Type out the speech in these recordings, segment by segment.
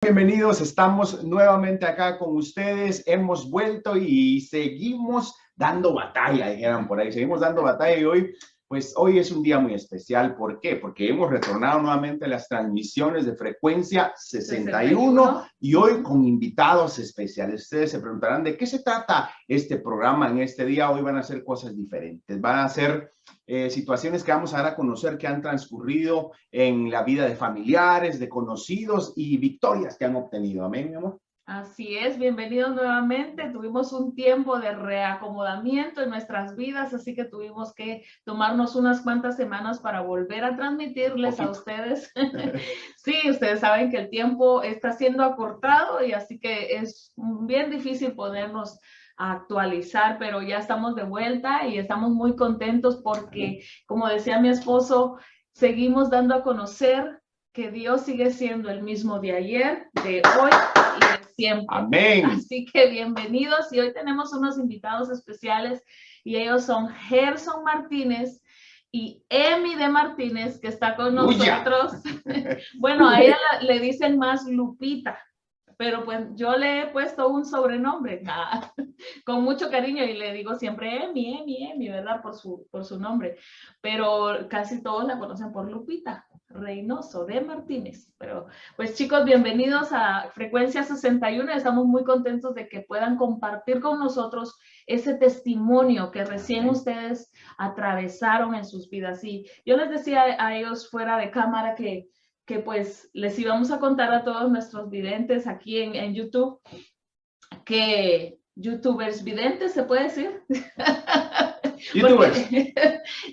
Bienvenidos, estamos nuevamente acá con ustedes, hemos vuelto y seguimos dando batalla, dijeron por ahí, seguimos dando batalla y hoy es un día muy especial. ¿Por qué? Porque hemos retornado nuevamente a las transmisiones de frecuencia 61 y hoy con invitados especiales. Ustedes se preguntarán de qué se trata este programa en este día. Hoy van a ser cosas diferentes, van a ser situaciones que vamos a dar a conocer que han transcurrido en la vida de familiares, de conocidos y victorias que han obtenido. Amén, mi amor. Así es, bienvenidos nuevamente. Tuvimos un tiempo de reacomodamiento en nuestras vidas, así que tuvimos que tomarnos unas cuantas semanas para volver a transmitirles a ustedes. Sí, ustedes saben que el tiempo está siendo acortado y así que es bien difícil podernos actualizar, pero ya estamos de vuelta y estamos muy contentos porque, como decía mi esposo, seguimos dando a conocer que Dios sigue siendo el mismo de ayer, de hoy y de siempre. Amén. Así que bienvenidos y hoy tenemos unos invitados especiales y ellos son Gerson Martínez y Emi de Martínez, que está con nosotros. Bueno, a ella le dicen más Lupita, pero pues yo le he puesto un sobrenombre con mucho cariño y le digo siempre Emi, ¿verdad? Por su nombre, pero casi todos la conocen por Lupita Reynoso de Martínez. Pero pues chicos, bienvenidos a Frecuencia 61. Estamos muy contentos de que puedan compartir con nosotros ese testimonio que recién ustedes atravesaron en sus vidas. Y yo les decía a ellos fuera de cámara que pues les íbamos a contar a todos nuestros videntes aquí en YouTube, que youtubers videntes, ¿se puede decir? YouTubers. Porque,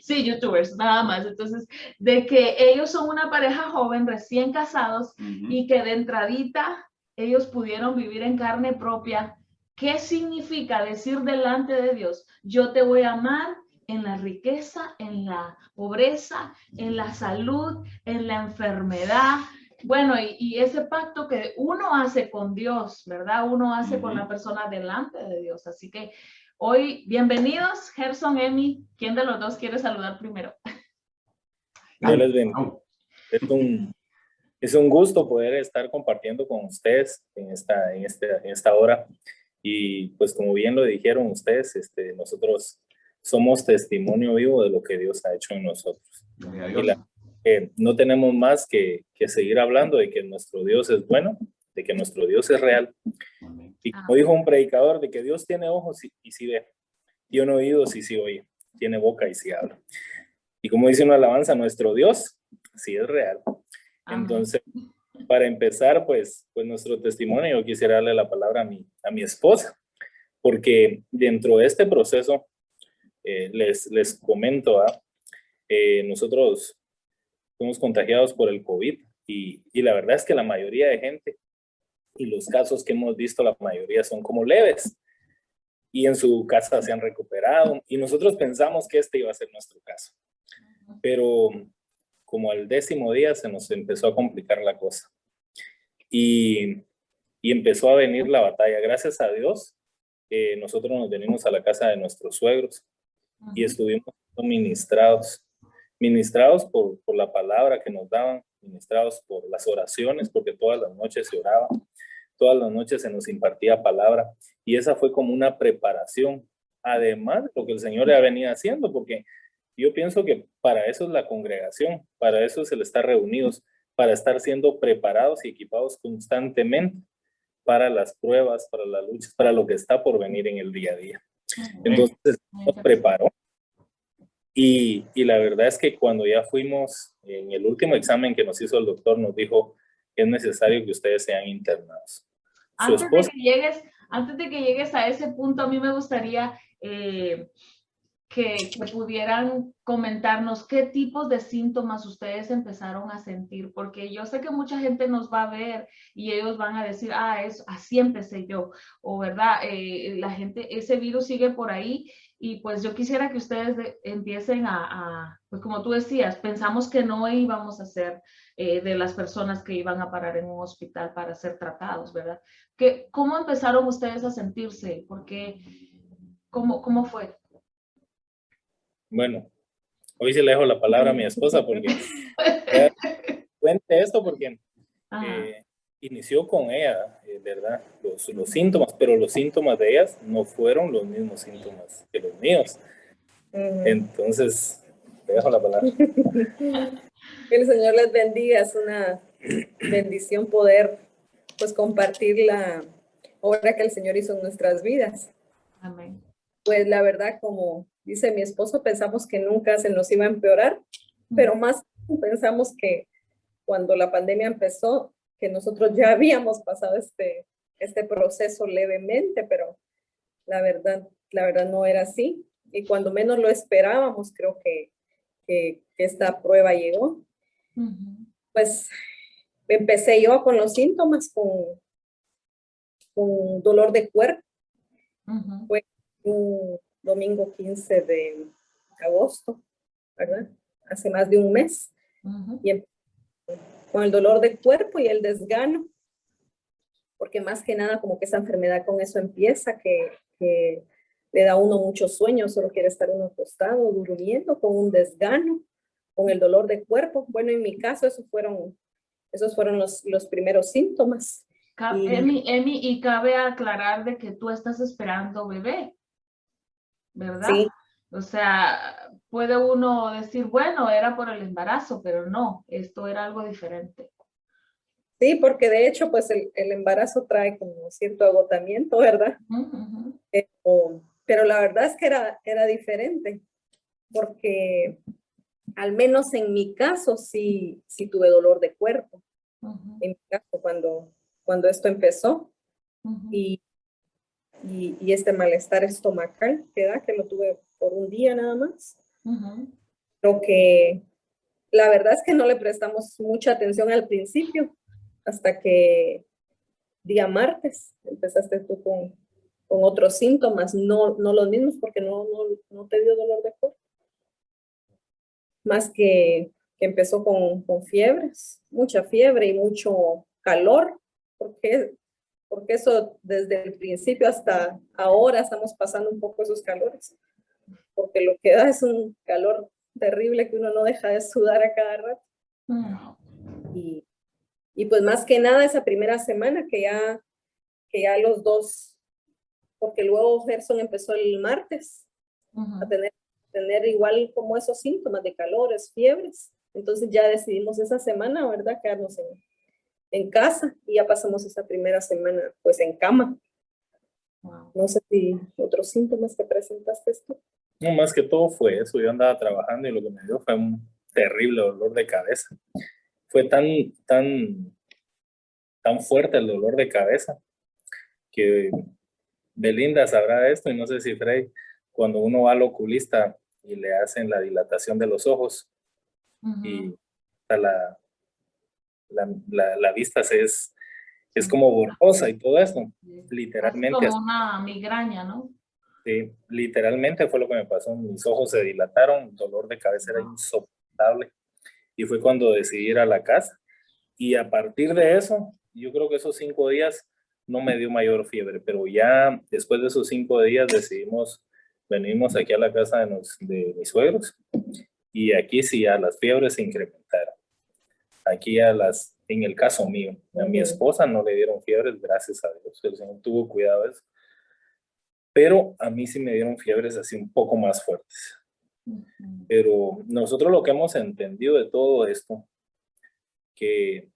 sí, youtubers, nada más. Entonces, de que ellos son una pareja joven, recién casados, y que de entradita ellos pudieron vivir en carne propia. ¿Qué significa decir delante de Dios? Yo te voy a amar en la riqueza, en la pobreza, en la salud, en la enfermedad. Bueno, y ese pacto que uno hace con Dios, ¿verdad? Uno hace con la persona delante de Dios. Así que hoy, bienvenidos, Gerson, Emi. ¿Quién de los dos quiere saludar primero? Yo les bendiga. Es un gusto poder estar compartiendo con ustedes en esta hora. Y pues como bien lo dijeron ustedes, nosotros somos testimonio vivo de lo que Dios ha hecho en nosotros. Y no tenemos más que seguir hablando de que nuestro Dios es bueno, de que nuestro Dios es real. Y como dijo un predicador, de que Dios tiene ojos y sí ve, tiene oídos y sí oye, tiene boca y sí habla. Y como dice una alabanza, nuestro Dios sí es real. Entonces, para empezar, pues nuestro testimonio, yo quisiera darle la palabra a mi esposa, porque dentro de este proceso, les comento, nosotros fuimos contagiados por el COVID y la verdad es que la mayoría de gente y los casos que hemos visto, la mayoría son como leves y en su casa se han recuperado y nosotros pensamos que este iba a ser nuestro caso, pero como al 10º día se nos empezó a complicar la cosa y empezó a venir la batalla. Gracias a Dios, nosotros nos venimos a la casa de nuestros suegros y estuvimos ministrados por la palabra que nos daban, ministrados por las oraciones, porque todas las noches se oraba, todas las noches se nos impartía palabra y esa fue como una preparación, además de lo que el Señor ya venía haciendo, porque yo pienso que para eso es la congregación, para eso es el estar reunidos, para estar siendo preparados y equipados constantemente para las pruebas, para las luchas, para lo que está por venir en el día a día. Entonces nos preparó y la verdad es que cuando ya fuimos en el último examen que nos hizo el doctor, nos dijo que es necesario que ustedes sean internados. Antes de que llegues a ese punto, a mí me gustaría que pudieran comentarnos qué tipos de síntomas ustedes empezaron a sentir, porque yo sé que mucha gente nos va a ver y ellos van a decir, así empecé yo, o verdad, la gente, ese virus sigue por ahí y pues yo quisiera que ustedes empiecen pues como tú decías, pensamos que no íbamos a ser de las personas que iban a parar en un hospital para ser tratados, ¿verdad? ¿Cómo empezaron ustedes a sentirse? ¿Cómo fue? Bueno, hoy sí le dejo la palabra a mi esposa porque cuente esto porque inició con ella, ¿verdad? Los síntomas, pero los síntomas de ellas no fueron los mismos síntomas que los míos. Entonces, te dejo la palabra. Que el Señor les bendiga, es una bendición poder pues compartir la obra que el Señor hizo en nuestras vidas. Amén. Pues la verdad, como dice mi esposo, pensamos que nunca se nos iba a empeorar, pero más pensamos que cuando la pandemia empezó, que nosotros ya habíamos pasado este proceso levemente, pero la verdad no era así. Y cuando menos lo esperábamos, creo que esta prueba llegó. Pues empecé yo con los síntomas, con dolor de cuerpo. Fue un domingo 15 de agosto, ¿verdad? Hace más de un mes. Y con el dolor de cuerpo y el desgano, porque más que nada como que esa enfermedad con eso empieza, que le da a uno mucho sueño, solo quiere estar uno acostado, durmiendo, con un desgano, con el dolor de cuerpo. Bueno, en mi caso esos fueron los primeros síntomas. Emi, y cabe aclarar de que tú estás esperando bebé, ¿verdad? Sí. O sea, puede uno decir, bueno, era por el embarazo, pero no, esto era algo diferente. Sí, porque de hecho, pues el embarazo trae como cierto agotamiento, ¿verdad? Pero la verdad es que era diferente, porque al menos en mi caso sí tuve dolor de cuerpo. En mi caso, cuando esto empezó, y este malestar estomacal que lo tuve por un día nada más. Lo que la verdad es que no le prestamos mucha atención al principio, hasta que día martes empezaste tú con otros síntomas, no los mismos, porque no te dio dolor de cuerpo. Más que empezó con fiebres, mucha fiebre y mucho calor, porque eso desde el principio hasta ahora estamos pasando un poco esos calores, porque lo que da es un calor terrible que uno no deja de sudar a cada rato. Y pues más que nada esa primera semana que ya los dos, porque luego Gerson empezó el martes a tener igual como esos síntomas de calores, fiebres. Entonces ya decidimos esa semana, ¿verdad? Quedarnos en casa, y ya pasamos esa primera semana pues en cama. No sé si otros síntomas que presentaste tú. No, más que todo fue eso. Yo andaba trabajando y lo que me dio fue un terrible dolor de cabeza. Fue tan fuerte el dolor de cabeza que Belinda sabrá esto, y no sé si Frey, cuando uno va al oculista y le hacen la dilatación de los ojos y la vista es como borrosa y todo eso, literalmente. Es como una migraña, ¿no? Sí, literalmente fue lo que me pasó. Mis ojos se dilataron, el dolor de cabeza era insoportable, y fue cuando decidí ir a la casa. Y a partir de eso, yo creo que esos 5 días no me dio mayor fiebre, pero ya después de esos 5 días decidimos venimos aquí a la casa de mis suegros, y aquí sí ya las fiebres se incrementaron. Aquí en el caso mío, a mi esposa no le dieron fiebres, gracias a Dios, el Señor tuvo cuidado de eso. Pero a mí sí me dieron fiebres así un poco más fuertes. Pero nosotros lo que hemos entendido de todo esto, que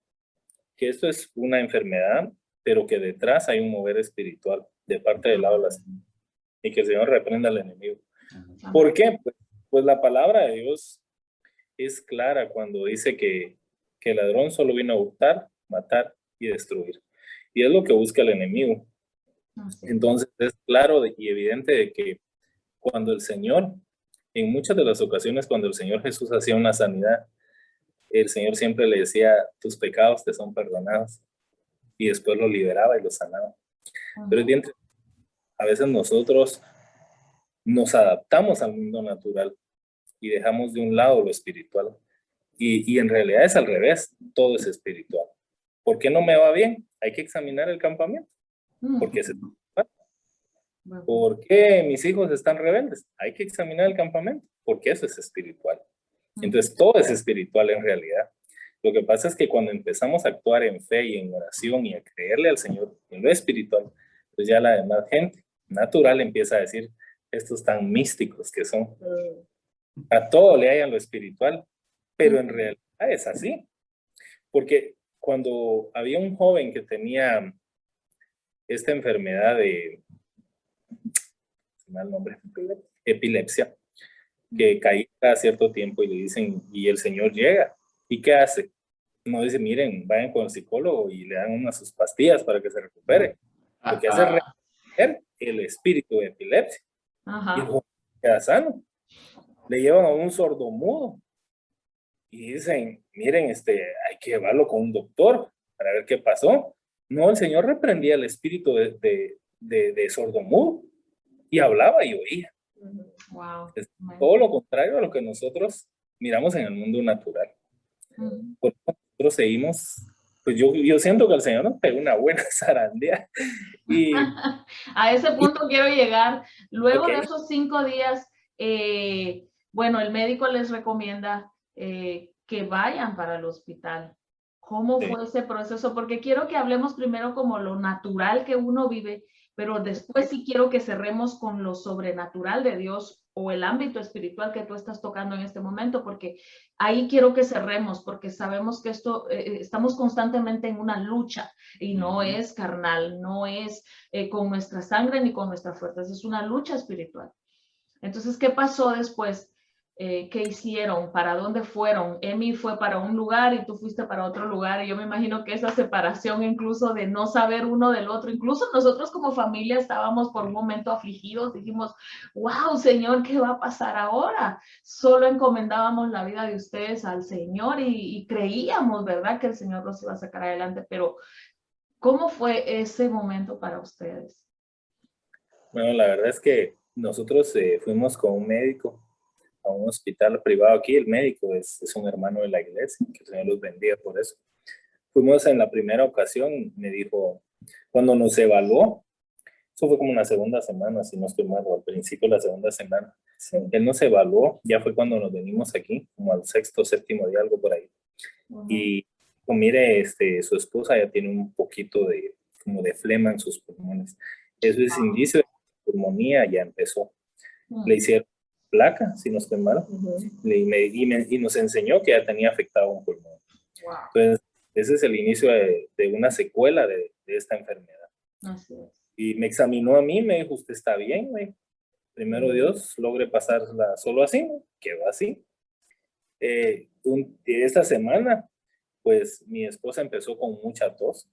esto es una enfermedad, pero que detrás hay un mover espiritual de parte del lado de la Señora, y que el Señor reprenda al enemigo. ¿Por qué? Pues la palabra de Dios es clara cuando dice que el ladrón solo vino a hurtar, matar y destruir. Y es lo que busca el enemigo. Entonces es claro y evidente de que cuando el Señor, en muchas de las ocasiones cuando el Señor Jesús hacía una sanidad, el Señor siempre le decía, tus pecados te son perdonados, y después lo liberaba y lo sanaba. Pero es bien, a veces nosotros nos adaptamos al mundo natural y dejamos de un lado lo espiritual, y en realidad es al revés, todo es espiritual. ¿Por qué no me va bien? Hay que examinar el campamento, porque es espiritual. ¿Por qué mis hijos están rebeldes? Hay que examinar el campamento, porque eso es espiritual. Entonces todo es espiritual en realidad. Lo que pasa es que cuando empezamos a actuar en fe y en oración y a creerle al Señor en lo espiritual, pues ya la demás gente natural empieza a decir, estos tan místicos que son. A todo le hallan lo espiritual, pero en realidad es así. Porque cuando había un joven que tenía esta enfermedad de, mal nombre, epilepsia, que caía cada cierto tiempo y le dicen, y el Señor llega, ¿y qué hace? No dice, miren, vayan con el psicólogo y le dan unas sus pastillas para que se recupere. Lo que hace es recuperar el espíritu de epilepsia. Y el joven queda sano. Le llevan a un sordomudo y dicen, miren, hay que llevarlo con un doctor para ver qué pasó. No, el Señor reprendía el espíritu de sordomudo y hablaba y oía. Wow. Es todo lo contrario a lo que nosotros miramos en el mundo natural. Por eso nosotros seguimos, pues yo siento que el Señor nos pegó una buena zarandea. Y a ese punto quiero llegar. Luego de esos 5 días, bueno, el médico les recomienda que vayan para el hospital. ¿Cómo fue ese proceso? Porque quiero que hablemos primero como lo natural que uno vive, pero después sí quiero que cerremos con lo sobrenatural de Dios o el ámbito espiritual que tú estás tocando en este momento, porque ahí quiero que cerremos, porque sabemos que esto, estamos constantemente en una lucha y no es carnal, no es con nuestra sangre ni con nuestras fuerzas, es una lucha espiritual. Entonces, ¿qué pasó después? ¿Qué hicieron? ¿Para dónde fueron? Emi fue para un lugar y tú fuiste para otro lugar, y yo me imagino que esa separación incluso de no saber uno del otro, incluso nosotros como familia estábamos por un momento afligidos, dijimos, wow, Señor, ¿qué va a pasar ahora? Solo encomendábamos la vida de ustedes al Señor y creíamos, ¿verdad?, que el Señor los iba a sacar adelante, pero ¿cómo fue ese momento para ustedes? Bueno, la verdad es que nosotros fuimos con un médico a un hospital privado aquí. El médico es un hermano de la iglesia, que el Señor los bendiga por eso. Fuimos en la primera ocasión, me dijo, cuando nos evaluó, eso fue como una segunda semana, si no estoy mal, o al principio de la segunda semana. Sí. Él nos evaluó, ya fue cuando nos venimos aquí, como al sexto, séptimo día, algo por ahí. Y pues, mire, su esposa ya tiene un poquito como de flema en sus pulmones. Eso es indicio de pulmonía, ya empezó. Le hicieron placa, si no estoy mal, y nos enseñó que ya tenía afectado un pulmón. Entonces, ese es el inicio de una secuela de esta enfermedad. Así es. Y me examinó a mí, me dijo, usted está bien, güey. Primero Dios, logre pasarla solo así, ¿no? Quedó así. Esta semana, pues mi esposa empezó con mucha tos.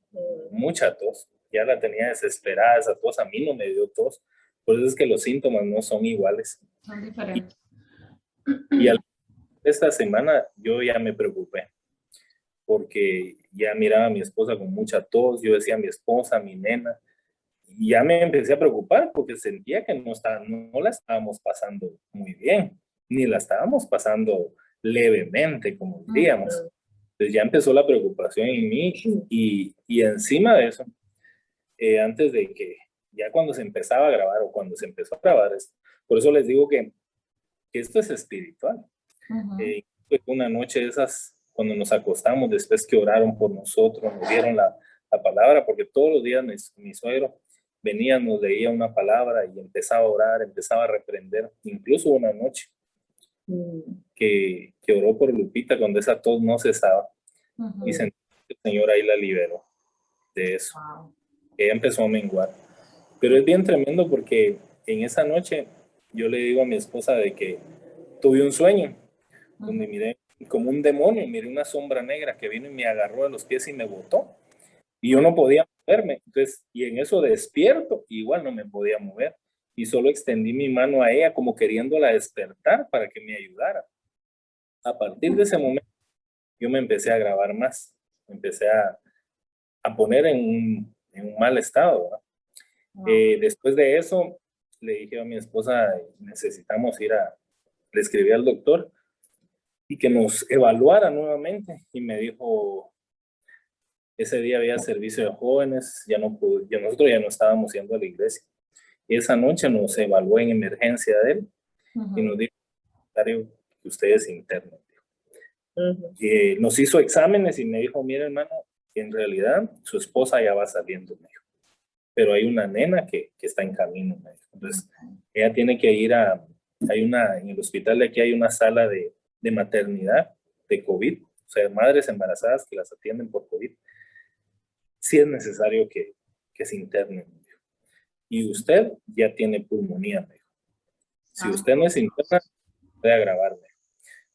Ya la tenía desesperada esa tos, a mí no me dio tos. Por eso es que los síntomas no son iguales. Son diferentes. Y esta semana yo ya me preocupé, porque ya miraba a mi esposa con mucha tos, yo decía a mi esposa, a mi nena, y ya me empecé a preocupar porque sentía que no la estábamos pasando muy bien, ni la estábamos pasando levemente, como diríamos. Entonces ya empezó la preocupación en mí y encima de eso, antes de que, ya cuando se empezaba a grabar o cuando se empezó a grabar esto, por eso les digo que esto es espiritual. Una noche de esas, cuando nos acostamos, después que oraron por nosotros, nos dieron la palabra, porque todos los días mi suegro venía, nos leía una palabra y empezaba a orar, empezaba a reprender. Incluso una noche que oró por Lupita cuando esa tos no cesaba, y sentí que el Señor ahí la liberó de eso. Ella empezó a menguar. Pero es bien tremendo porque en esa noche yo le digo a mi esposa de que tuve un sueño donde miré como un demonio, miré una sombra negra que vino y me agarró a los pies y me botó. Y yo no podía moverme. Entonces, y en eso despierto, igual no me podía mover. Y solo extendí mi mano a ella como queriéndola despertar para que me ayudara. A partir de ese momento, yo me empecé a grabar más. Me empecé a poner en un mal estado, ¿verdad? Después de eso, le dije a mi esposa, necesitamos le escribí al doctor y que nos evaluara nuevamente. Y me dijo, ese día había servicio de jóvenes, nosotros ya no estábamos yendo a la iglesia. Y esa noche nos evaluó en emergencia de él y nos dijo que usted es interno. Nos hizo exámenes y me dijo, mira hermano, en realidad su esposa ya va saliendo, me dijo, pero hay una nena que está en camino, me dijo. Entonces, ella tiene que ir en el hospital de aquí hay una sala de maternidad de COVID, o sea, madres embarazadas que las atienden por COVID. Sí es necesario que se internen, me dijo. Y usted ya tiene pulmonía, me dijo. Si usted no es interna, puede agravarme.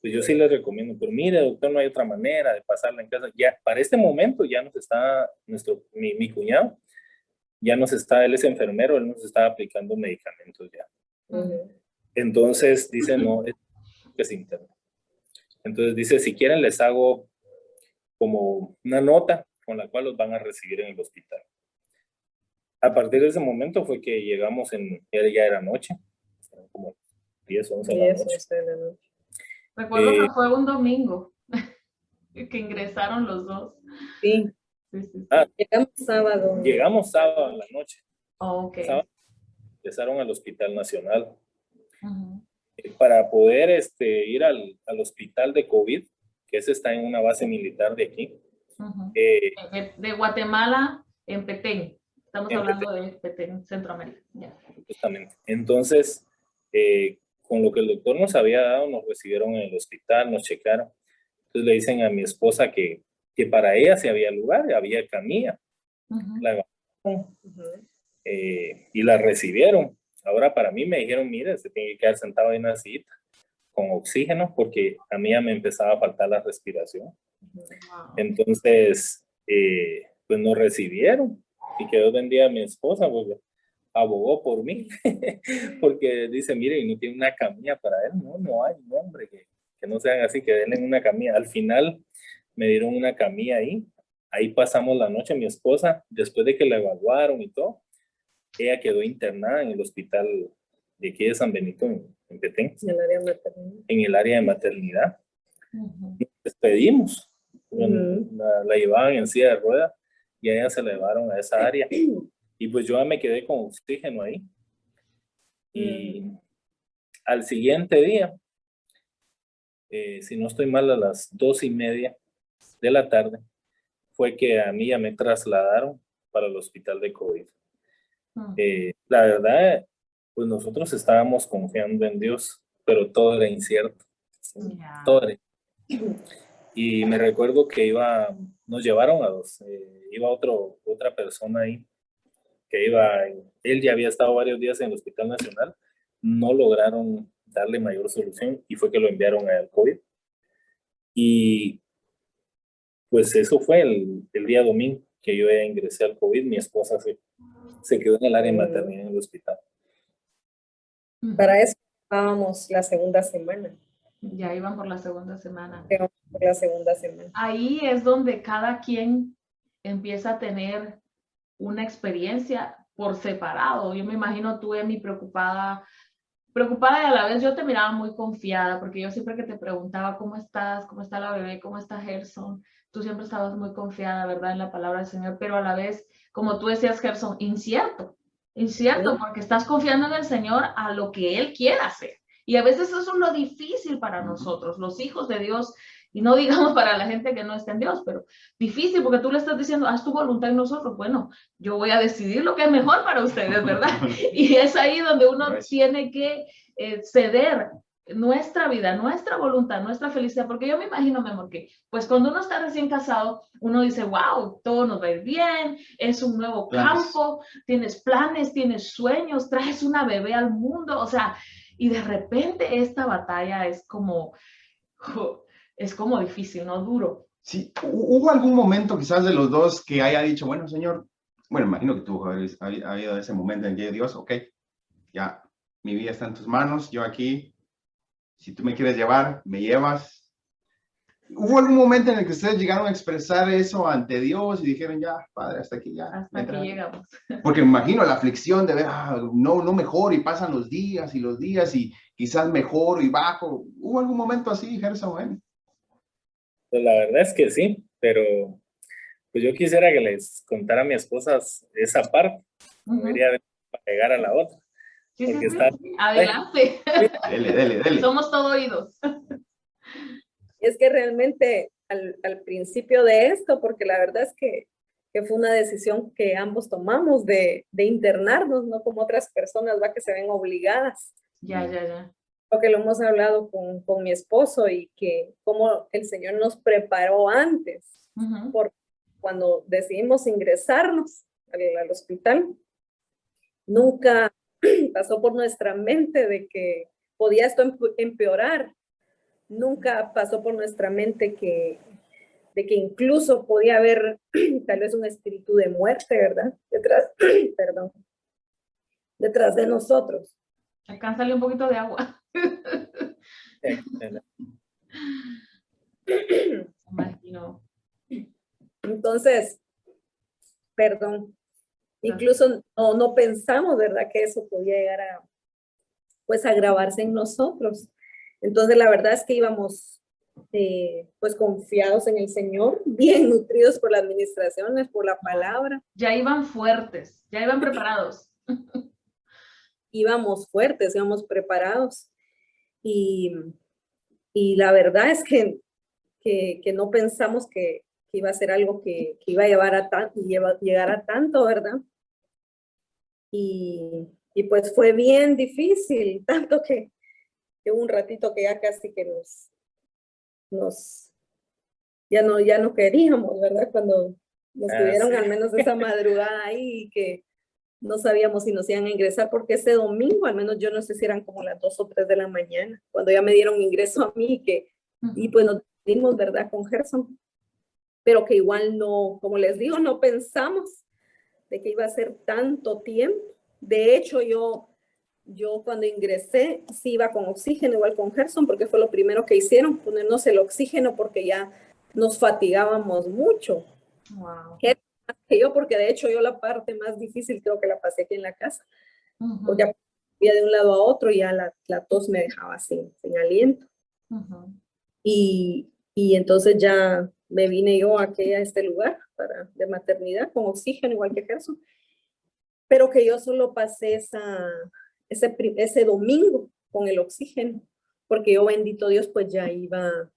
Pues yo sí les recomiendo, pero mire, doctor, no hay otra manera de pasarla en casa. Ya, para este momento ya nos está, mi cuñado, él es enfermero, él nos está aplicando medicamentos ya. Entonces dice, no, es que se interna. Entonces dice, si quieren les hago como una nota con la cual los van a recibir en el hospital. A partir de ese momento fue que llegamos ya era noche, como 10, 11 de la noche. Recuerdo que fue un domingo que ingresaron los dos. Sí. Llegamos sábado. Llegamos sábado en la noche. Okay. Sábado, ingresaron al Hospital Nacional. Para poder ir al hospital de COVID, que ese está en una base militar de aquí. De Guatemala, en Petén. Estamos hablando de Petén, Centroamérica. Justamente. Entonces, con lo que el doctor nos había dado, nos recibieron en el hospital, nos checaron. Entonces le dicen a mi esposa que para ella sí había lugar, había camilla. Y la recibieron. Ahora para mí me dijeron, mire, se tiene que quedar sentado en una sillita con oxígeno porque a mí ya me empezaba a faltar la respiración. Entonces, pues nos recibieron y que Dios bendiga a mi esposa porque abogó por mí porque dice, mire, y no tiene una camilla para él. No hay, no, hombre, que no sean así, que denle una camilla. Al final me dieron una camilla ahí pasamos la noche. Mi esposa, después de que la evaluaron y todo, ella quedó internada en el hospital de aquí de San Benito en Petén, en el área de maternidad. Nos despedimos. La llevaban en silla de ruedas y a ella se la llevaron a esa área y pues yo me quedé con oxígeno ahí. Y al siguiente día, si no estoy mal, a las 2:30 de la tarde fue que a mí ya me trasladaron para el hospital de COVID. La verdad, pues nosotros estábamos confiando en Dios, pero todo era incierto. Todo era incierto. Y me recuerdo que nos llevaron a iba otra persona ahí, él ya había estado varios días en el Hospital Nacional, no lograron darle mayor solución y fue que lo enviaron al COVID. Y pues eso fue el día domingo que yo ya ingresé al COVID, mi esposa se quedó en el área de maternidad en el hospital. Para eso estábamos la segunda semana. Ya iban por la segunda semana. Por la segunda semana. Ahí es donde cada quien empieza a tener una experiencia por separado. Yo me imagino tú, Emi, preocupada y a la vez yo te miraba muy confiada, porque yo siempre que te preguntaba cómo estás, cómo está la bebé, cómo está Gerson, tú siempre estabas muy confiada, ¿verdad?, en la palabra del Señor, pero a la vez, como tú decías, Gerson, incierto, porque estás confiando en el Señor a lo que Él quiera hacer. Y a veces eso es lo difícil para nosotros, los hijos de Dios, y no digamos para la gente que no está en Dios, pero difícil porque tú le estás diciendo, haz tu voluntad en nosotros. Bueno, yo voy a decidir lo que es mejor para ustedes, ¿verdad? Y es ahí donde uno tiene que ceder nuestra vida, nuestra voluntad, nuestra felicidad, porque yo me imagino, mi amor, que pues cuando uno está recién casado, uno dice, wow, todo nos va a ir bien, es un nuevo campo, tienes planes, tienes sueños, traes una bebé al mundo, o sea, y de repente esta batalla es como difícil, ¿no? Duro. Sí, ¿hubo algún momento quizás de los dos que haya dicho, bueno, Señor, bueno, imagino que tuvo habido ese momento en que Dios, ok, ya, mi vida está en tus manos, yo aquí, si tú me quieres llevar, me llevas? ¿Hubo algún momento en el que ustedes llegaron a expresar eso ante Dios y dijeron, ya, Padre, hasta aquí ya? Hasta aquí llegamos. Porque me imagino la aflicción de ver, no mejor, y pasan los días y quizás mejor y bajo. ¿Hubo algún momento así, Gerson? Pues la verdad es que sí, pero pues yo quisiera que les contara a mi esposa esa parte. Debería llegar a la otra. Sí. Adelante. Dele. Somos todo oídos. es que realmente al principio de esto, porque la verdad es que fue una decisión que ambos tomamos de internarnos, no como otras personas, va, que se ven obligadas. Ya. Porque lo hemos hablado con mi esposo y que como el Señor nos preparó antes, por cuando decidimos ingresarnos al hospital, nunca pasó por nuestra mente de que podía esto empeorar. Nunca pasó por nuestra mente de que incluso podía haber tal vez un espíritu de muerte, ¿verdad? Perdón, detrás de nosotros. Alcánzale un poquito de agua. Imagino. Entonces, perdón, incluso no pensamos, ¿verdad? Que eso podía llegar a agravarse en nosotros. Entonces, la verdad es que íbamos pues confiados en el Señor, bien nutridos por las administraciones, por la palabra. Ya iban fuertes, ya iban preparados. Íbamos fuertes, íbamos preparados. Y la verdad es que no pensamos que iba a ser algo que iba a llegar a tanto, ¿verdad? Y pues fue bien difícil, tanto que hubo un ratito que ya casi que ya no queríamos, ¿verdad? Cuando nos tuvieron al menos esa madrugada ahí y que no sabíamos si nos iban a ingresar, porque ese domingo, al menos yo no sé si eran como las 2 o 3 de la mañana, cuando ya me dieron ingreso a mí, y pues nos dimos, ¿verdad? Con Gerson, pero que igual no, como les digo, no pensamos de que iba a ser tanto tiempo. De hecho, yo cuando ingresé, sí iba con oxígeno, igual con Gerson, porque fue lo primero que hicieron, ponernos el oxígeno, porque ya nos fatigábamos mucho. Wow. Que yo, porque de hecho yo la parte más difícil creo que la pasé aquí en la casa, porque iba de un lado a otro y ya la tos me dejaba sin aliento. Y entonces ya me vine yo aquí a este lugar de maternidad con oxígeno, igual que Gerson, pero que yo solo pasé ese domingo con el oxígeno, porque yo, bendito Dios, pues ya iba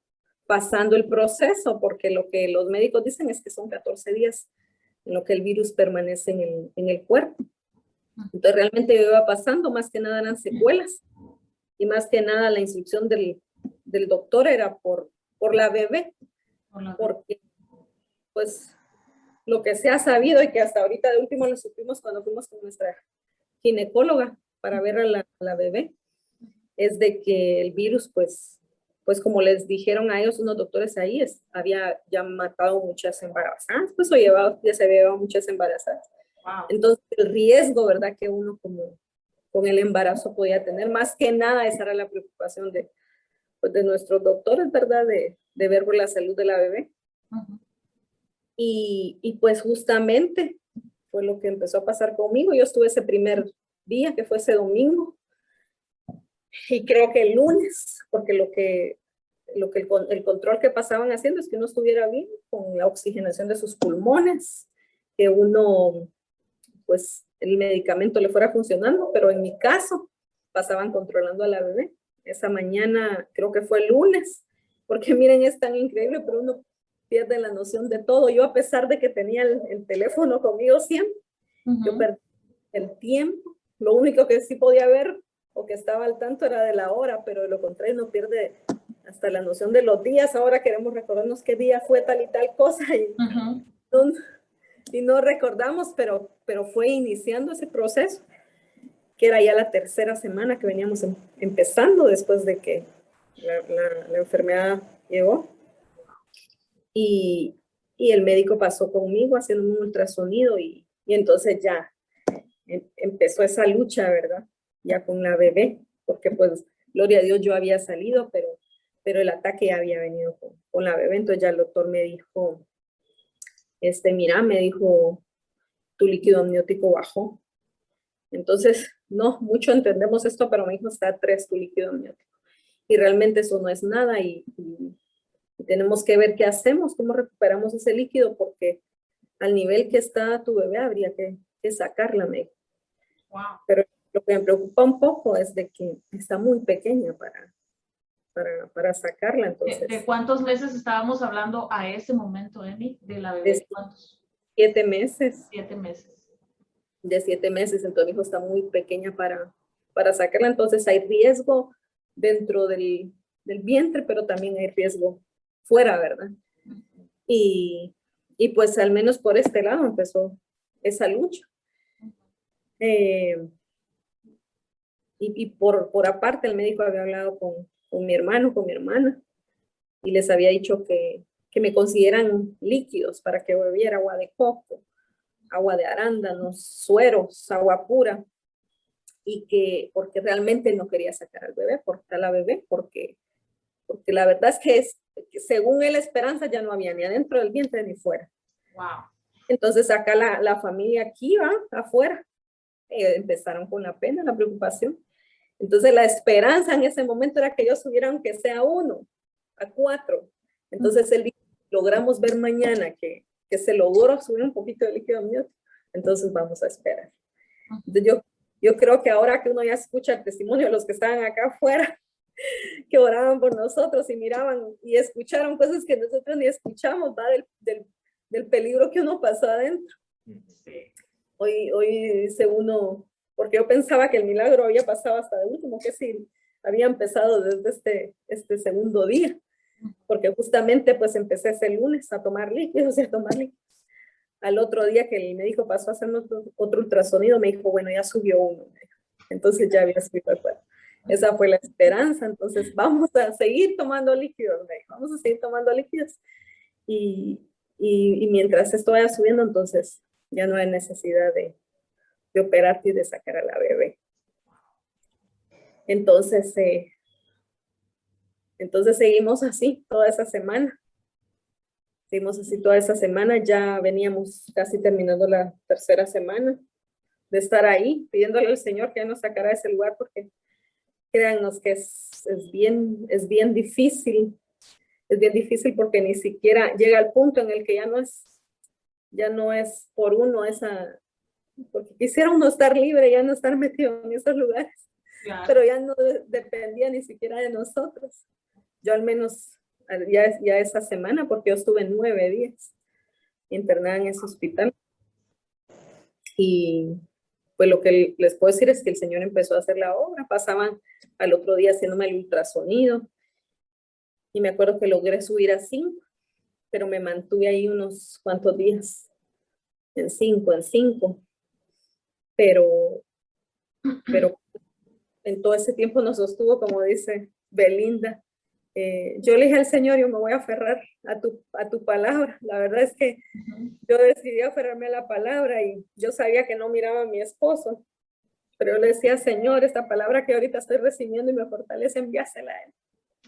pasando el proceso, porque lo que los médicos dicen es que son 14 días en lo que el virus permanece en el cuerpo. Entonces realmente yo iba pasando, más que nada eran secuelas, y más que nada la instrucción del doctor era por la bebé, porque pues lo que se ha sabido y que hasta ahorita de último lo supimos cuando fuimos con nuestra ginecóloga para ver a la bebé, es de que el virus pues como les dijeron a ellos unos doctores ahí, había ya matado muchas embarazadas, pues ya se había llevado muchas embarazadas. Wow. Entonces el riesgo, ¿verdad? Que uno como con el embarazo podía tener, más que nada esa era la preocupación de nuestros doctores, ¿verdad? De ver por la salud de la bebé. Y pues justamente fue lo que empezó a pasar conmigo. Yo estuve ese primer día, que fue ese domingo, y creo que el lunes, porque el control que pasaban haciendo es que uno estuviera bien con la oxigenación de sus pulmones, que uno, pues el medicamento le fuera funcionando, pero en mi caso pasaban controlando a la bebé. Esa mañana, creo que fue el lunes, porque miren, es tan increíble, pero uno pierde la noción de todo. Yo, a pesar de que tenía el teléfono conmigo siempre, yo perdí el tiempo. Lo único que sí podía ver o que estaba al tanto era de la hora, pero de lo contrario uno pierde hasta la noción de los días. Ahora queremos recordarnos qué día fue tal y tal cosa y no recordamos, pero fue iniciando ese proceso, que era ya la tercera semana que veníamos empezando después de que la enfermedad llegó. Y el médico pasó conmigo haciendo un ultrasonido y entonces ya empezó esa lucha, ¿verdad? Ya con la bebé, porque pues, gloria a Dios, yo había salido, pero el ataque ya había venido con la bebé. Entonces ya el doctor me dijo, mira, me dijo, tu líquido amniótico bajó. Entonces, no mucho entendemos esto, pero me dijo, está a 3 tu líquido amniótico. Y realmente eso no es nada y tenemos que ver qué hacemos, cómo recuperamos ese líquido, porque al nivel que está tu bebé habría que sacarla, me dijo. Wow. Pero lo que me preocupa un poco es de que está muy pequeña para sacarla. Entonces, ¿De cuántos meses estábamos hablando a ese momento, Emi? ¿De la bebé? ¿Cuántos? 7 meses. 7 meses. De 7 meses, entonces mi hijo está muy pequeña para sacarla, entonces hay riesgo dentro del vientre, pero también hay riesgo fuera, ¿verdad? Y pues al menos por este lado empezó esa lucha. Y por aparte el médico había hablado con mi hermano, con mi hermana, y les había dicho que me consiguieran líquidos para que bebiera agua de coco, agua de arándanos, sueros, agua pura, y porque realmente no quería sacar a la bebé, porque la verdad es que según él, esperanza ya no había ni adentro del vientre ni fuera. Wow. Entonces acá la familia aquí va afuera, empezaron con la pena, la preocupación. Entonces la esperanza en ese momento era que ellos subieran aunque sea 1 a 4. Entonces él dijo, logramos ver mañana que se logró subir un poquito de líquido amniótico, entonces vamos a esperar. Entonces yo creo que ahora que uno ya escucha el testimonio de los que estaban acá afuera, que oraban por nosotros y miraban y escucharon cosas que nosotros ni escuchamos, ¿va? Del peligro que uno pasó adentro. Sí. Hoy dice uno, porque yo pensaba que el milagro había pasado hasta el último, que sí, había empezado desde este segundo día, porque justamente pues empecé ese lunes a tomar líquidos y a tomar líquidos. Al otro día que el médico pasó a hacernos otro ultrasonido, me dijo, bueno, ya subió 1. Entonces ya había subido el cuerpo. Esa fue la esperanza. Entonces vamos a seguir tomando líquidos, me dijo, vamos a seguir tomando líquidos. Y mientras esto vaya subiendo, entonces ya no hay necesidad de operarte y de sacar a la bebé. Entonces seguimos así toda esa semana. Seguimos así toda esa semana, ya veníamos casi terminando la 3ª semana de estar ahí, pidiéndole al Señor que nos sacara de ese lugar, porque créannos que es bien difícil. Es bien difícil porque ni siquiera llega al punto en el que ya no es por uno porque quisiera uno estar libre, ya no estar metido en esos lugares, claro. Pero ya no dependía ni siquiera de nosotros. Yo al menos ya esa semana, porque yo estuve 9 días internada en ese hospital. Y pues lo que les puedo decir es que el Señor empezó a hacer la obra. Pasaban al otro día haciéndome el ultrasonido. Y me acuerdo que logré subir a 5, pero me mantuve ahí unos cuantos días. En 5. Pero en todo ese tiempo nos sostuvo, como dice Belinda. Yo le dije al Señor, yo me voy a aferrar a tu palabra. La verdad es que yo decidí aferrarme a la palabra y yo sabía que no miraba a mi esposo, pero yo le decía, Señor, esta palabra que ahorita estoy recibiendo y me fortalece, envíasela a él.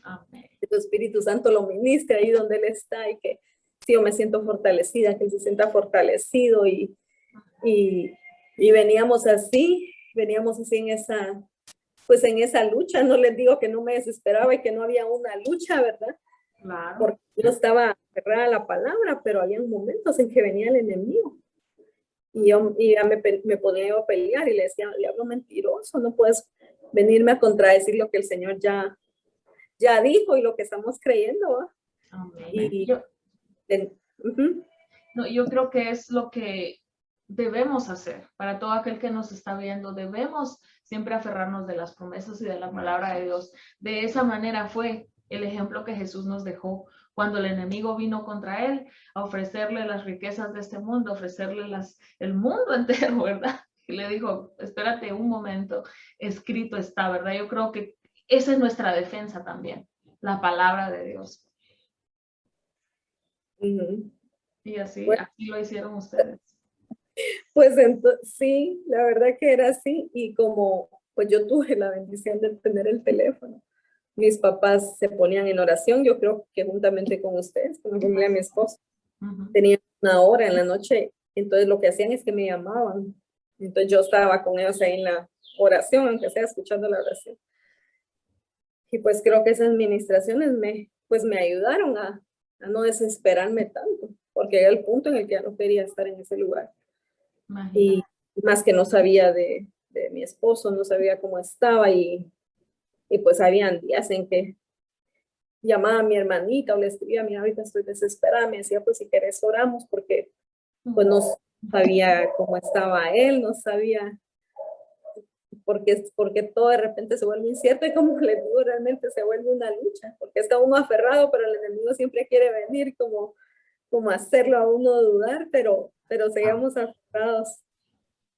Amén. Que tu Espíritu Santo lo ministre ahí donde él está y que sí, yo me siento fortalecida, que él se sienta fortalecido y veníamos así en esa lucha. No les digo que no me desesperaba y que no había una lucha, ¿verdad? Claro. Porque yo estaba aferrada a la palabra, pero había momentos en que venía el enemigo. Y ya me ponía a pelear y le decía, diablo mentiroso, no puedes venirme a contradecir lo que el Señor ya dijo y lo que estamos creyendo, ¿va? Amén. Yo creo que es lo que debemos hacer para todo aquel que nos está viendo. Debemos siempre aferrarnos de las promesas y de la palabra de Dios. De esa manera fue el ejemplo que Jesús nos dejó cuando el enemigo vino contra él a ofrecerle las riquezas de este mundo, ofrecerle el mundo entero, ¿verdad? Y le dijo, espérate un momento, escrito está, ¿verdad? Yo creo que esa es nuestra defensa también, la palabra de Dios. Y así lo hicieron ustedes. Pues sí, la verdad que era así, y como pues yo tuve la bendición de tener el teléfono, mis papás se ponían en oración, yo creo que juntamente con ustedes, con la familia de mi esposo, tenían una hora en la noche, entonces lo que hacían es que me llamaban, entonces yo estaba con ellos ahí en la oración, aunque sea escuchando la oración, y pues creo que esas administraciones me ayudaron a no desesperarme tanto, porque era el punto en el que ya no quería estar en ese lugar. Y más que no sabía de mi esposo, no sabía cómo estaba y pues habían días en que llamaba a mi hermanita o le escribía, mira, ahorita estoy desesperada, me decía, pues si querés oramos, porque pues no sabía cómo estaba él, no sabía, porque todo de repente se vuelve incierto y como le digo, realmente se vuelve una lucha, porque está uno aferrado, pero el enemigo siempre quiere venir como hacerlo a uno dudar, pero sigamos aferrados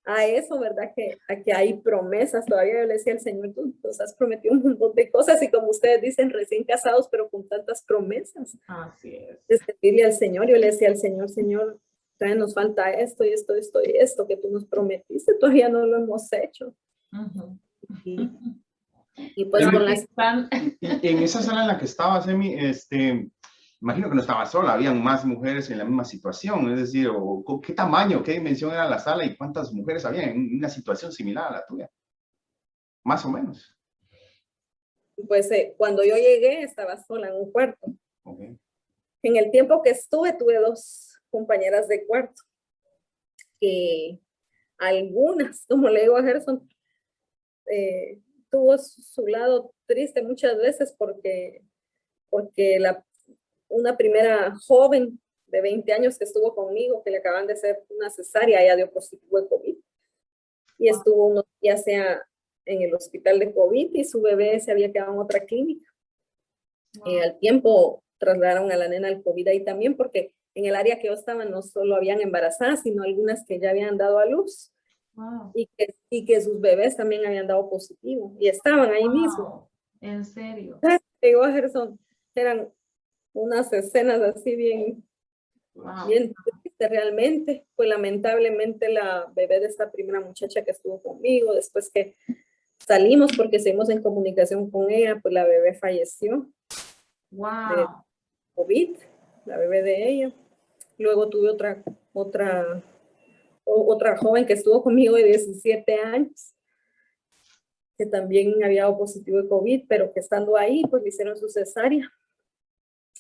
a eso, ¿verdad? A que hay promesas. Todavía yo le decía al Señor, tú nos has prometido un montón de cosas y como ustedes dicen, recién casados, pero con tantas promesas. Así es. De servirle al Señor, yo le decía al Señor, Señor, todavía nos falta esto y esto, esto y esto que tú nos prometiste, todavía no lo hemos hecho. Y pues con las... En esa sala en la que estabas, Emi, imagino que no estaba sola, habían más mujeres en la misma situación, es decir, ¿qué tamaño, qué dimensión era la sala y cuántas mujeres había en una situación similar a la tuya? Más o menos. Pues cuando yo llegué estaba sola en un cuarto. Okay. En el tiempo que estuve tuve 2 compañeras de cuarto, que algunas, como le digo a Gerson, tuvo su lado triste muchas veces porque una primera joven de 20 años que estuvo conmigo, que le acaban de hacer una cesárea, ella dio positivo de COVID. Y estuvo unos días en el hospital de COVID y su bebé se había quedado en otra clínica. Al tiempo trasladaron a la nena al COVID ahí también, porque en el área que yo estaba no solo habían embarazadas, sino algunas que ya habían dado a luz. Wow. Y que sus bebés también habían dado positivo y estaban ahí mismo. ¿En serio? Digo a Gerson, eran unas escenas así bien tristes realmente. Pues lamentablemente la bebé de esta primera muchacha que estuvo conmigo, después que salimos porque seguimos en comunicación con ella, pues la bebé falleció. Wow. De COVID, la bebé de ella. Luego tuve otra joven que estuvo conmigo de 17 años, que también había dado positivo de COVID, pero que estando ahí, pues le hicieron su cesárea.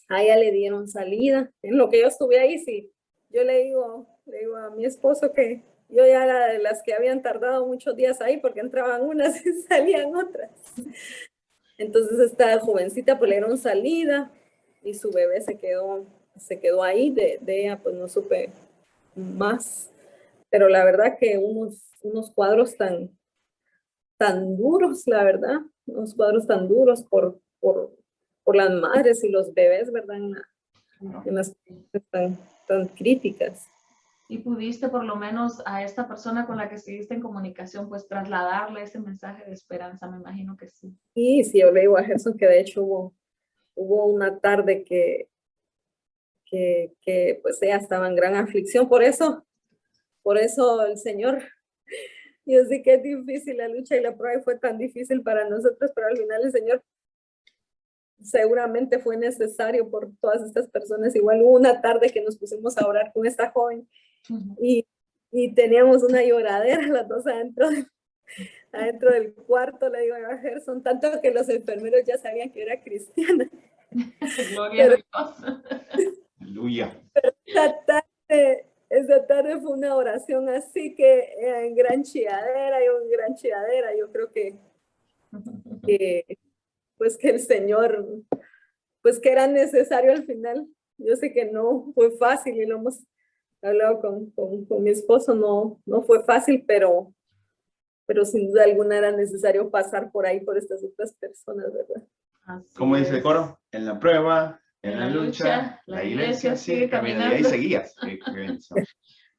A ella le dieron salida. En lo que yo estuve ahí, sí, yo le digo a mi esposo que yo ya era de las que habían tardado muchos días ahí, porque entraban unas y salían otras. Entonces esta jovencita pues le dieron salida y su bebé se quedó ahí. De ella pues no supe más. Pero la verdad que unos cuadros tan duros, la verdad, unos cuadros tan duros por las madres y los bebés, ¿verdad? En las tan críticas. ¿Y pudiste por lo menos a esta persona con la que seguiste en comunicación, pues trasladarle ese mensaje de esperanza? Me imagino que sí. Sí, yo le digo a Gerson que de hecho hubo una tarde que pues ella estaba en gran aflicción, por eso el Señor, yo sé que es difícil la lucha y la prueba y fue tan difícil para nosotros, pero al final el Señor seguramente fue necesario por todas estas personas. Igual hubo una tarde que nos pusimos a orar con esta joven y teníamos una lloradera las dos adentro del cuarto. Le digo a Gerson, tanto que los enfermeros ya sabían que era cristiana. Gloria a Dios. Aleluya. Esa tarde fue una oración así que en gran chilladera. Yo creo que pues que el Señor, pues que era necesario al final. Yo sé que no fue fácil y lo hemos hablado con mi esposo, no fue fácil, pero sin duda alguna era necesario pasar por ahí, por estas otras personas, ¿verdad? ¿Cómo dice el coro? En la prueba, en la lucha, la iglesia sigue caminando. Y ahí seguías.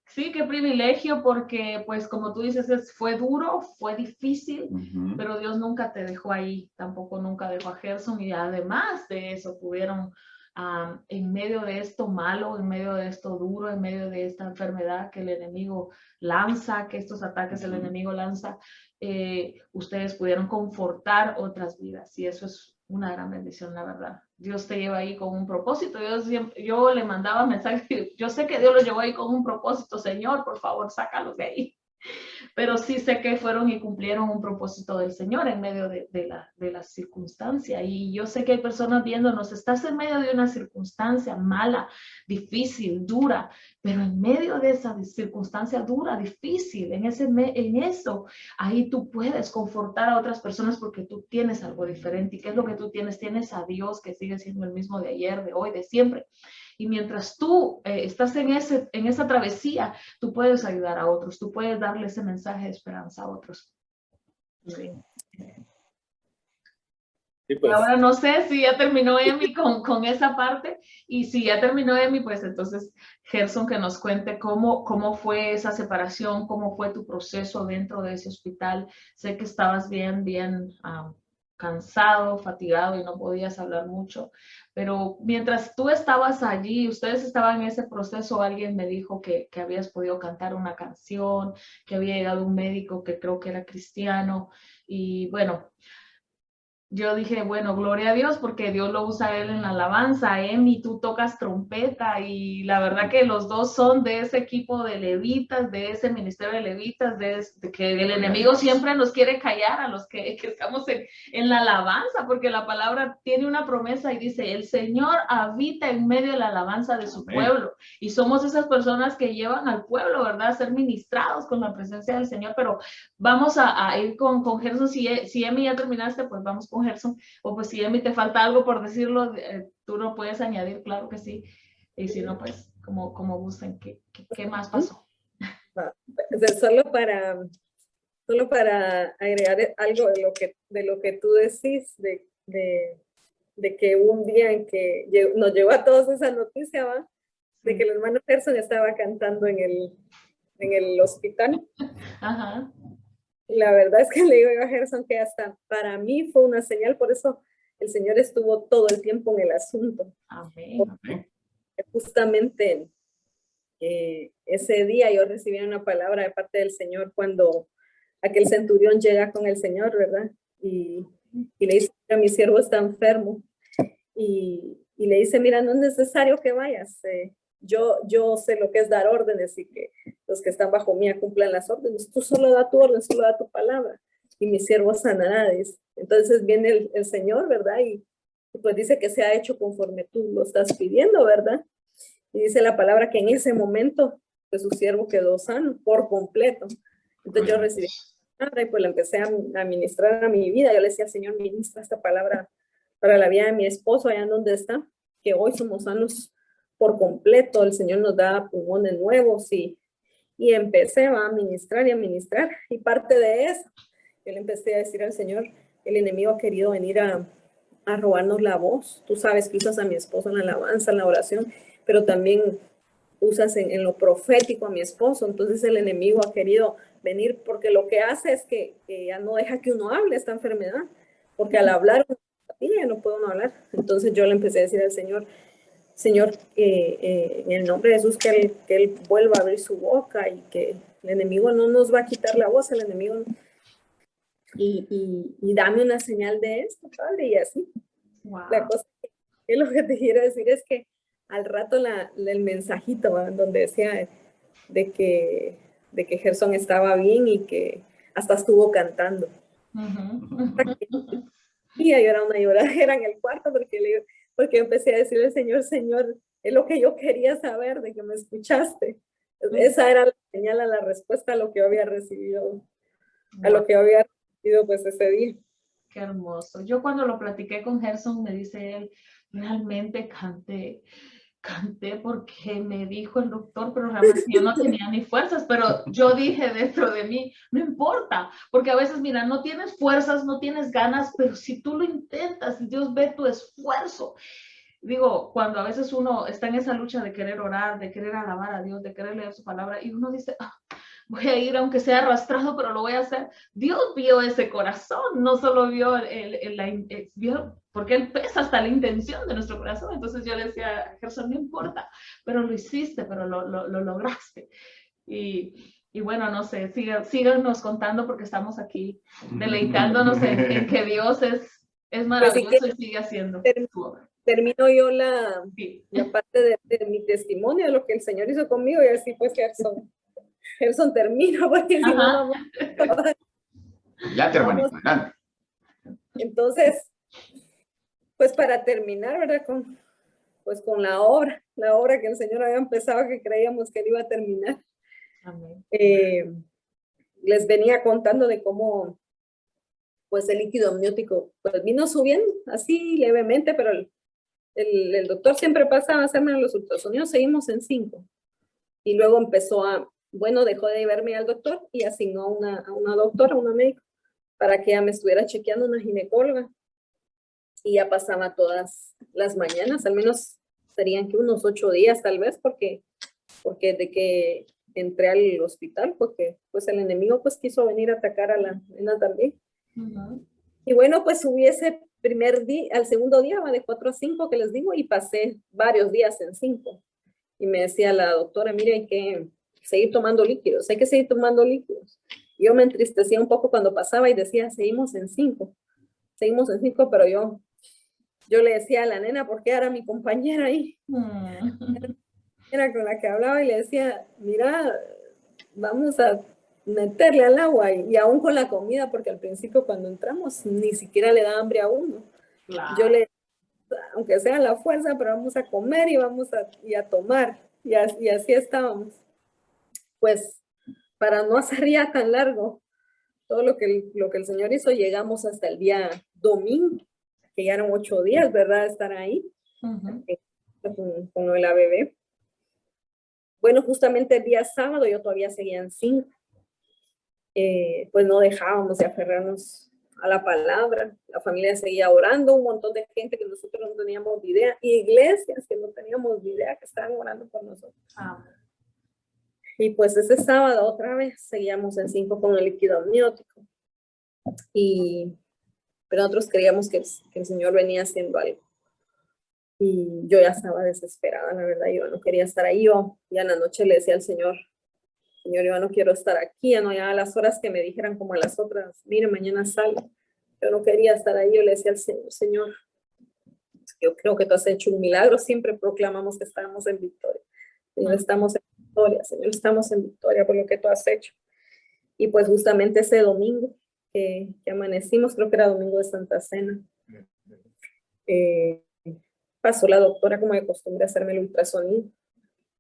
Sí, qué privilegio, porque pues como tú dices, fue duro, fue difícil, pero Dios nunca te dejó ahí, tampoco nunca dejó a Gerson, y además de eso pudieron, en medio de esto malo, en medio de esto duro, en medio de esta enfermedad que el enemigo lanza, que estos ataques el enemigo lanza, ustedes pudieron confortar otras vidas, y eso es una gran bendición, la verdad. Dios te lleva ahí con un propósito. Yo le mandaba mensajes, yo sé que Dios lo llevó ahí con un propósito. Señor, por favor, sácalos de ahí. pero sí sé que fueron y cumplieron un propósito del Señor en medio de la circunstancia. Y yo sé que hay personas viéndonos, estás en medio de una circunstancia mala, difícil, dura, pero en medio de esa circunstancia dura, difícil, en eso, ahí tú puedes confortar a otras personas porque tú tienes algo diferente. ¿Y qué es lo que tú tienes? Tienes a Dios que sigue siendo el mismo de ayer, de hoy, de siempre. Y mientras tú estás en esa travesía, tú puedes ayudar a otros, tú puedes darle ese mensaje de esperanza a otros. Sí, Y ahora no sé si ya terminó Emi con esa parte, y si ya terminó Emi, pues entonces Gerson que nos cuente cómo fue esa separación, cómo fue tu proceso dentro de ese hospital. Sé que estabas bien cansado, fatigado y no podías hablar mucho, pero mientras tú estabas allí, ustedes estaban en ese proceso, alguien me dijo que habías podido cantar una canción, que había llegado un médico que creo que era cristiano, y bueno, yo dije, bueno, gloria a Dios, porque Dios lo usa a él en la alabanza. Emi, tú tocas trompeta, y la verdad que los dos son de ese equipo de levitas, de ese ministerio de levitas, de que el enemigo siempre nos quiere callar a los que estamos en la alabanza, porque la palabra tiene una promesa y dice, el Señor habita en medio de la alabanza de su pueblo, y somos esas personas que llevan al pueblo, ¿verdad?, a ser ministrados con la presencia del Señor. Pero vamos a ir con Gerson. Si Emi ya terminaste, pues vamos con Gerson. O pues si Emi te falta algo por decirlo, tú lo puedes añadir, claro que sí. Y si no, pues como gusten. ¿Qué más pasó? Solo para agregar algo de lo que tú decís, de que hubo un día en que nos llegó a todos esa noticia, ¿va? De que el hermano Gerson estaba cantando en el hospital. Ajá. La verdad es que le digo a Gerson que hasta para mí fue una señal, por eso el Señor estuvo todo el tiempo en el asunto. Amén. Justamente ese día yo recibí una palabra de parte del Señor cuando aquel centurión llega con el Señor, ¿verdad? Y le dice, mira, mi siervo está enfermo. Y le dice, mira, no es necesario que vayas. Yo sé lo que es dar órdenes y que los que están bajo mí cumplan las órdenes. Tú solo da tu orden, solo da tu palabra. Y mi siervo sanará. Entonces viene el Señor, ¿verdad? Y pues dice que se ha hecho conforme tú lo estás pidiendo, ¿verdad? Y dice la palabra que en ese momento pues su siervo quedó sano por completo. Entonces yo recibí la palabra y pues la empecé a ministrar a mi vida. Yo le decía, Señor, ministra esta palabra para la vida de mi esposo allá en donde está, que hoy somos sanos por completo. El Señor nos da pulmones nuevos y empecé a ministrar y a ministrar. Y parte de eso, yo le empecé a decir al Señor, el enemigo ha querido venir a robarnos la voz. Tú sabes que usas a mi esposo en la alabanza, en la oración, pero también usas en lo profético a mi esposo. Entonces el enemigo ha querido venir porque lo que hace es que ya no deja que uno hable esta enfermedad, porque al hablar ya no puede uno hablar. Entonces yo le empecé a decir al Señor, en el nombre de Jesús, que él vuelva a abrir su boca y que el enemigo no nos va a quitar la voz, el enemigo y dame una señal de esto, Padre, y así. Wow. La cosa que lo que te quiero decir es que al rato el mensajito, ¿va?, donde decía de que Gerson estaba bien y que hasta estuvo cantando. Y yo era una lloradera en el cuarto porque empecé a decirle al Señor, Señor, es lo que yo quería saber, de que me escuchaste. Esa era la señal, a la respuesta a lo que yo había recibido, a lo que yo había recibido pues ese día. Qué hermoso. Yo cuando lo platiqué con Gerson, me dice él, realmente canté porque me dijo el doctor, pero realmente yo no tenía ni fuerzas, pero yo dije dentro de mí, no importa, porque a veces, mira, no tienes fuerzas, no tienes ganas, pero si tú lo intentas, Dios ve tu esfuerzo. Digo, cuando a veces uno está en esa lucha de querer orar, de querer alabar a Dios, de querer leer su palabra, y uno dice, voy a ir aunque sea arrastrado, pero lo voy a hacer. Dios vio ese corazón, no solo vio vio, porque Él pesa hasta la intención de nuestro corazón. Entonces yo le decía, Gerson, no importa, pero lo hiciste, pero lo lograste. Y bueno, no sé, síganos contando porque estamos aquí deleitándonos en que Dios es maravilloso, pues sí, y sigue haciendo su obra. Termino yo la parte de mi testimonio, de lo que el Señor hizo conmigo, y así pues Gerson. Gerson termina, porque si no vamos a... Ya terminé. Entonces, pues para terminar, ¿verdad? Con la obra que el Señor había empezado, que creíamos que él iba a terminar. Amén. Les venía contando de cómo, pues el líquido amniótico, pues vino subiendo así levemente, pero el doctor siempre pasaba a hacerme los ultrasonidos, seguimos en 5. Y luego empezó bueno, dejó de verme al doctor y asignó a una doctora, una médica, para que ella me estuviera chequeando, una ginecóloga. Y ya pasaba todas las mañanas, al menos serían que unos 8 días tal vez, porque de que entré al hospital, porque pues el enemigo pues quiso venir a atacar a la nena también. Y bueno, pues subí ese primer día, al segundo día, de 4 a 5 que les digo, y pasé varios días en 5. Y me decía la doctora, mire, hay que seguir tomando líquidos, hay que seguir tomando líquidos. Y yo me entristecía un poco cuando pasaba y decía, seguimos en 5, pero yo le decía a la nena, porque era mi compañera ahí, era con la que hablaba, y le decía, mira, vamos a meterle al agua, y aún con la comida, porque al principio cuando entramos ni siquiera le da hambre a uno. Claro. Yo le, aunque sea la fuerza, pero vamos a comer y vamos a tomar, y así estábamos. Pues para no hacer ya tan largo todo lo que el Señor hizo, llegamos hasta el día domingo, que ya eran 8 días, ¿verdad? Estar ahí con lo de la bebé. Bueno, justamente el día sábado yo todavía seguía en 5. Pues no dejábamos de aferrarnos a la palabra. La familia seguía orando, un montón de gente que nosotros no teníamos idea, y iglesias que no teníamos idea que estaban orando por nosotros. Y pues ese sábado otra vez seguíamos en 5 con el líquido amniótico. Pero nosotros creíamos que el Señor venía haciendo algo. Y yo ya estaba desesperada, la verdad, yo no quería estar ahí. Yo ya en la noche le decía al Señor, yo no quiero estar aquí, ya no, ya a las horas que me dijeran como a las otras, mire, mañana salgo. Yo no quería estar ahí, yo le decía al Señor, Señor, yo creo que tú has hecho un milagro, siempre proclamamos que estamos en victoria. Señor, estamos en victoria, Señor, estamos en victoria por lo que tú has hecho. Y pues justamente ese domingo que amanecimos, creo que era domingo de Santa Cena, pasó la doctora como de costumbre a hacerme el ultrasonido.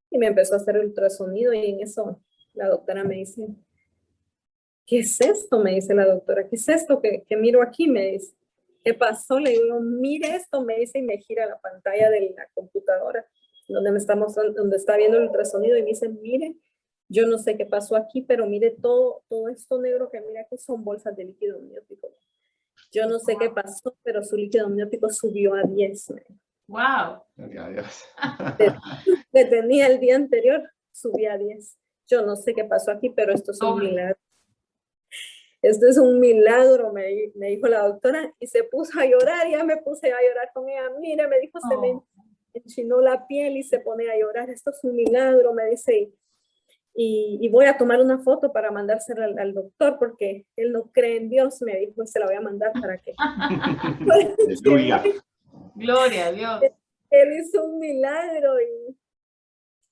Y me empezó a hacer el ultrasonido, y en eso la doctora me dice, ¿qué es esto? Me dice la doctora, ¿qué es esto que miro aquí? Me dice, ¿qué pasó? Le digo, mire esto, me dice, y me gira la pantalla de la computadora donde está viendo el ultrasonido, y me dice, mire, yo no sé qué pasó aquí, pero mire todo esto negro que mira aquí son bolsas de líquido amniótico. Yo no sé qué pasó, pero su líquido amniótico subió a 10. ¡Wow! Que tenía el día anterior, subía a 10. Yo no sé qué pasó aquí, pero esto es un milagro. Esto es un milagro, me dijo la doctora, y se puso a llorar, y ya me puse a llorar con ella. Mira, me dijo, se me enchinó la piel y se pone a llorar. Esto es un milagro, me dice, y voy a tomar una foto para mandársela al doctor, porque él no cree en Dios, me dijo, se la voy a mandar para que... Gloria a Dios. Él hizo un milagro,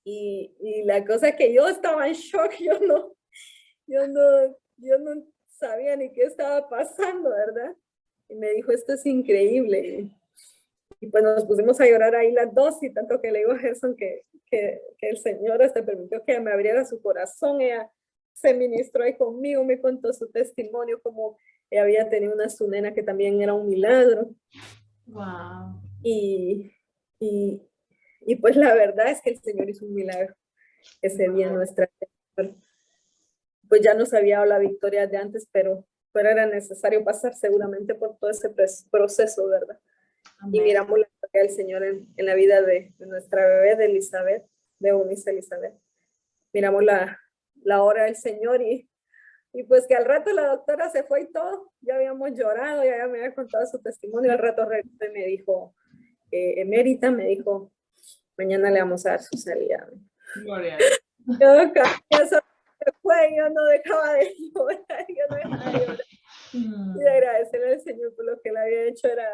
y la cosa es que yo estaba en shock, yo no sabía ni qué estaba pasando, ¿verdad? Y me dijo, esto es increíble. Y pues nos pusimos a llorar ahí las dos, y tanto que le digo a Gerson que el Señor hasta permitió que me abriera su corazón. Ella se ministró ahí conmigo, me contó su testimonio, como ella había tenido su nena que también era un milagro. Wow. Y pues la verdad es que el Señor hizo un milagro ese día en nuestra vida. Pues ya nos había dado la victoria de antes, pero era necesario pasar seguramente por todo ese proceso, ¿verdad? Amén. Y miramos la gloria del Señor en la vida de nuestra bebé, de Elizabeth, de Eunice Elizabeth. Miramos la obra del Señor, y pues que al rato la doctora se fue y todo, ya habíamos llorado, ya me había contado su testimonio. Al rato me dijo, emérita, me dijo, mañana le vamos a dar su salida. Gloria. Yo no dejaba de llorar, y de agradecerle al Señor por lo que él había hecho. Era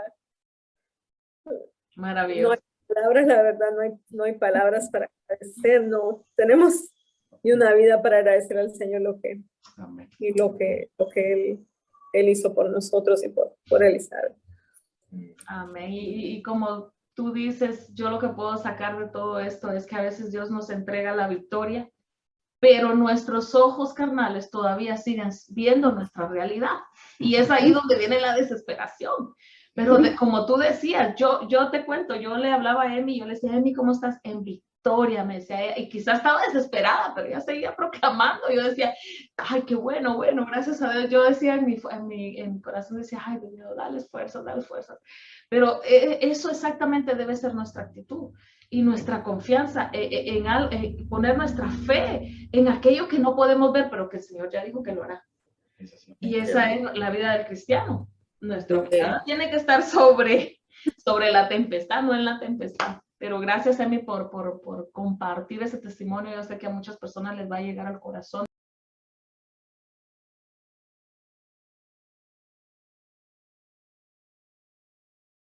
maravilloso. No hay palabras, la verdad, no hay palabras para agradecer, no tenemos y una vida para agradecer al Señor Amén. lo que él hizo por nosotros y por Elizabeth. Amén. Y como tú dices, yo lo que puedo sacar de todo esto es que a veces Dios nos entrega la victoria, pero nuestros ojos carnales todavía siguen viendo nuestra realidad. Y es ahí donde viene la desesperación. Pero como tú decías, yo te cuento, yo le hablaba a Emi, yo le decía, Emi, ¿cómo estás? En victoria, me decía ella, y quizás estaba desesperada, pero ella seguía proclamando. Yo decía, ay, qué bueno, gracias a Dios. Yo decía en mi corazón, decía, ay, Dios mío, dale esfuerzo. Pero eso exactamente debe ser nuestra actitud y nuestra confianza en poner nuestra fe en aquello que no podemos ver, pero que el Señor ya dijo que lo hará. Y esa es la vida del cristiano. Nuestra mirada tiene que estar sobre la tempestad, no en la tempestad. Pero gracias, Emi, por compartir ese testimonio. Yo sé que a muchas personas les va a llegar al corazón.